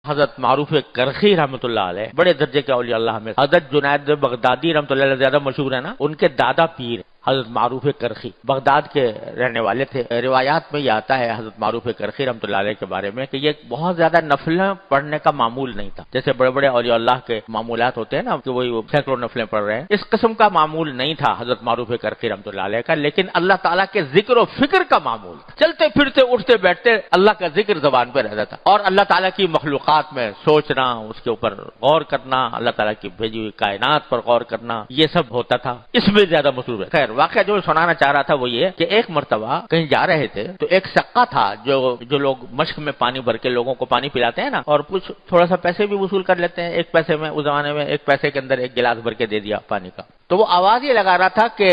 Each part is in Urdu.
حضرت معروف کرخی رحمۃ اللہ علیہ بڑے درجے کے اولیاء اللہ میں، حضرت جنید بغدادی رحمۃ اللہ علیہ زیادہ مشہور ہے نا، ان کے دادا پیر حضرت معروف کرخی بغداد کے رہنے والے تھے۔ روایات میں یہ آتا ہے حضرت معروف کرخی رحمۃ اللہ علیہ کے بارے میں کہ یہ بہت زیادہ نفلیں پڑھنے کا معمول نہیں تھا، جیسے بڑے بڑے اولیاء اللہ کے معمولات ہوتے ہیں نا کہ وہی سینکڑوں نفلیں پڑھ رہے ہیں، اس قسم کا معمول نہیں تھا حضرت معروف کرخی رحمۃ اللہ علیہ کا، لیکن اللہ تعالیٰ کے ذکر و فکر کا معمول تھا۔ چلتے پھرتے اٹھتے بیٹھتے اللہ کا ذکر زبان پہ رہتا تھا، اور اللہ تعالیٰ کی مخلوقات میں سوچنا، اس کے اوپر غور کرنا، اللہ تعالیٰ کی بھیجی ہوئی کائنات پر غور کرنا، یہ سب ہوتا تھا، اس میں زیادہ مصروف ہے۔ خیر واقعہ جو سنانا چاہ رہا تھا وہ یہ کہ ایک مرتبہ کہیں جا رہے تھے تو ایک سقا تھا جو لوگ مشک میں پانی بھر کے لوگوں کو پانی پلاتے ہیں نا، اور کچھ تھوڑا سا پیسے بھی وصول کر لیتے ہیں، ایک پیسے میں اس زمانے میں ایک پیسے کے اندر ایک گلاس بھر کے دے دیا پانی کا، تو وہ آواز یہ لگا رہا تھا کہ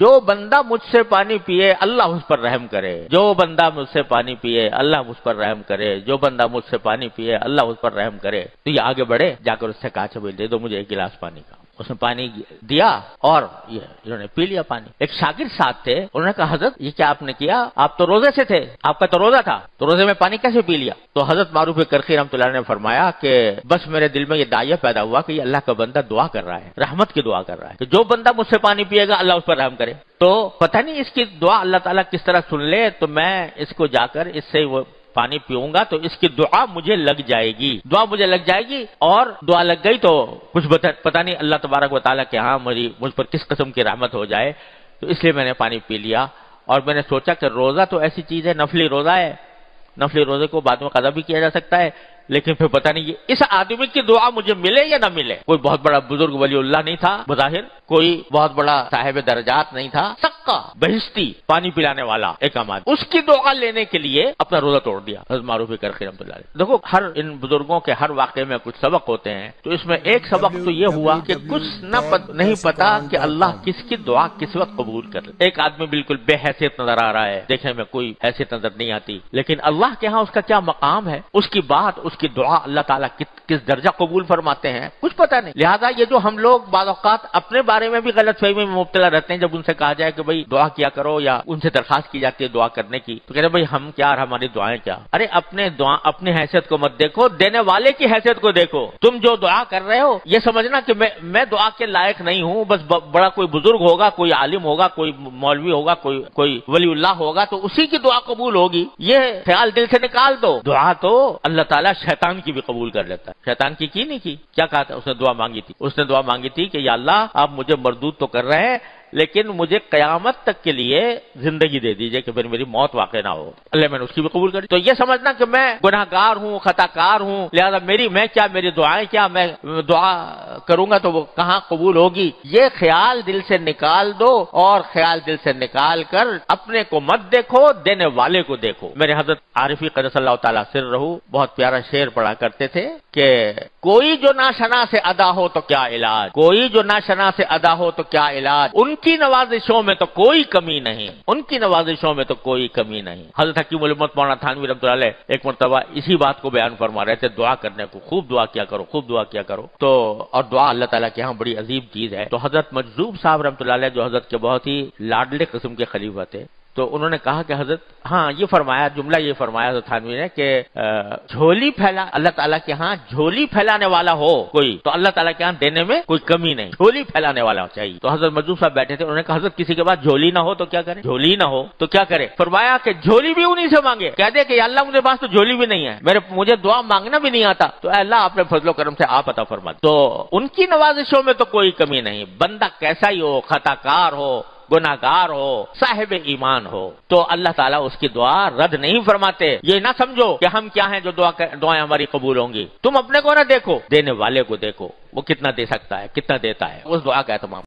جو بندہ مجھ سے پانی پیے اللہ اس پر رحم کرے، جو بندہ مجھ سے پانی پیے اللہ مجھ پر رحم کرے، جو بندہ مجھ سے پانی پیے اللہ اس پر رحم کرے۔ تو یہ آگے بڑھے، جا کر اس سے کہا چلو دے دو مجھے ایک گلاس پانی کا، اس نے پانی دیا اور انہوں نے پی لیا پانی۔ ایک شاگرد ساتھ تھے، انہوں نے کہا حضرت یہ کیا آپ نے کیا، آپ تو روزے سے تھے، آپ کا تو روزہ تھا، تو روزے میں پانی کیسے پی لیا؟ تو حضرت معروف کرخی رحمۃ اللہ نے فرمایا کہ بس میرے دل میں یہ داعیہ پیدا ہوا کہ یہ اللہ کا بندہ دعا کر رہا ہے، رحمت کی دعا کر رہا ہے کہ جو بندہ مجھ سے پانی پیے گا اللہ اس پر رحم کرے۔ تو پتہ نہیں اس کی دعا اللہ تعالیٰ کس طرح سن لے، تو میں اس کو جا کر اس سے وہ پانی پیوں گا تو اس کی دعا مجھے لگ جائے گی، دعا مجھے لگ جائے گی، اور دعا لگ گئی تو کچھ پتہ نہیں اللہ تبارک و تعالیٰ کے ہاں مجھ پر کس قسم کی رحمت ہو جائے۔ تو اس لیے میں نے پانی پی لیا، اور میں نے سوچا کہ روزہ تو ایسی چیز ہے، نفلی روزہ ہے، نفلی روزے کو بعد میں قضا بھی کیا جا سکتا ہے، لیکن پھر پتہ نہیں اس آدمی کی دعا مجھے ملے یا نہ ملے۔ کوئی بہت بڑا بزرگ ولی اللہ نہیں تھا بظاہر، کوئی بہت بڑا صاحب درجات نہیں تھا، سقا بہشتی پانی پلانے والا ایک آدمی، اس کی دعا لینے کے لیے اپنا روزہ توڑ دیا حضرت معروف کرخی رحمۃ اللہ علیہ۔ دیکھو ہر ان بزرگوں کے ہر واقعے میں کچھ سبق ہوتے ہیں، تو اس میں ایک سبق تو یہ ہوا کہ کچھ نہیں پتا کہ اللہ کس کی دعا کس وقت قبول کر لے۔ ایک آدمی بالکل بے حیثیت نظر آ رہا ہے، دیکھنے میں کوئی حیثیت نظر نہیں آتی، لیکن اللہ کے ہاں اس کا کیا مقام ہے، اس کی بات، اس کی دعا اللہ تعالیٰ کس درجہ قبول فرماتے ہیں کچھ پتہ نہیں۔ لہذا یہ جو ہم لوگ بعض اوقات اپنے بارے میں بھی غلط فہمی میں مبتلا رہتے ہیں، جب ان سے کہا جائے کہ بھئی دعا کیا کرو یا ان سے درخواست کی جاتی ہے دعا کرنے کی، تو کہتے ہیں بھئی ہم کیا اور ہماری دعائیں کیا۔ ارے اپنی حیثیت کو مت دیکھو، دینے والے کی حیثیت کو دیکھو۔ تم جو دعا کر رہے ہو یہ سمجھنا کہ میں دعا کے لائق نہیں ہوں، بس بڑا کوئی بزرگ ہوگا، کوئی عالم ہوگا، کوئی مولوی ہوگا، کوئی ولی اللہ ہوگا تو اسی کی دعا قبول ہوگی، یہ خیال دل سے نکال دو۔ دعا تو اللہ تعالیٰ شیطان کی بھی قبول کر لیتا ہے۔ شیطان کی نہیں کی، کیا کہا تھا اس نے؟ دعا مانگی تھی، اس نے دعا مانگی تھی کہ یا اللہ آپ مجھے مردود تو کر رہے ہیں لیکن مجھے قیامت تک کے لیے زندگی دے دیجئے کہ پھر میری موت واقع نہ ہو۔ اللہ میں نے اس کی بھی قبول کری۔ تو یہ سمجھنا کہ میں گناہ گار ہوں، خطا کار ہوں، لہذا میری دعائیں کیا، میں دعا کروں گا تو وہ کہاں قبول ہوگی، یہ خیال دل سے نکال دو، اور خیال دل سے نکال کر اپنے کو مت دیکھو، دینے والے کو دیکھو۔ میرے حضرت عارفی قدس اللہ تعالیٰ سر رہو بہت پیارا شعر پڑھا کرتے تھے کہ کوئی جو ناشنا سے ادا ہو تو کیا علاج، کوئی جو ناشنا سے ادا ہو تو کیا علاج، ان کی نوازشوں میں تو کوئی کمی نہیں، ان کی نوازشوں میں تو کوئی کمی نہیں۔ حضرت حکیم الامت مولانا تھانوی رحمۃ اللہ علیہ ایک مرتبہ اسی بات کو بیان فرما رہے تھے، دعا کرنے کو، خوب دعا کیا کرو، خوب دعا کیا کرو، تو اور دعا اللہ تعالیٰ کے ہاں بڑی عظیم چیز ہے۔ تو حضرت مجذوب صاحب رحمۃ اللہ علیہ جو حضرت کے بہت ہی لاڈلے قسم کے خلیفہ تھے، تو انہوں نے کہا کہ حضرت یہ فرمایا، جملہ یہ فرمایا حضرت تھانوی نے کہ جھولی پھیلا، اللہ تعالیٰ کے ہاں جھولی پھیلانے والا ہو کوئی تو اللہ تعالیٰ کے ہاں دینے میں کوئی کمی نہیں، جھولی پھیلانے والا چاہیے۔ تو حضرت مجذوب صاحب بیٹھے تھے، انہوں نے کہا حضرت کسی کے پاس جھولی نہ ہو تو کیا کرے، جھولی نہ ہو تو کیا کرے؟ فرمایا کہ جھولی بھی انہی سے مانگے، کہہ دے کہ یا اللہ مجھے پاس تو جھولی بھی نہیں ہے، مجھے دعا مانگنا بھی نہیں آتا، تو اے اللہ آپ نے فضل و کرم سے آپ عطا فرما۔ تو ان کی نوازشوں میں تو کوئی کمی نہیں، بندہ کیسا ہی ہو، خطا کار ہو، گناہگار ہو، صاحب ایمان ہو، تو اللہ تعالیٰ اس کی دعا رد نہیں فرماتے۔ یہ نہ سمجھو کہ ہم کیا ہیں جو دعائیں ہماری قبول ہوں گی، تم اپنے کو نہ دیکھو، دینے والے کو دیکھو، وہ کتنا دے سکتا ہے، کتنا دیتا ہے، اس دعا کا اہتمام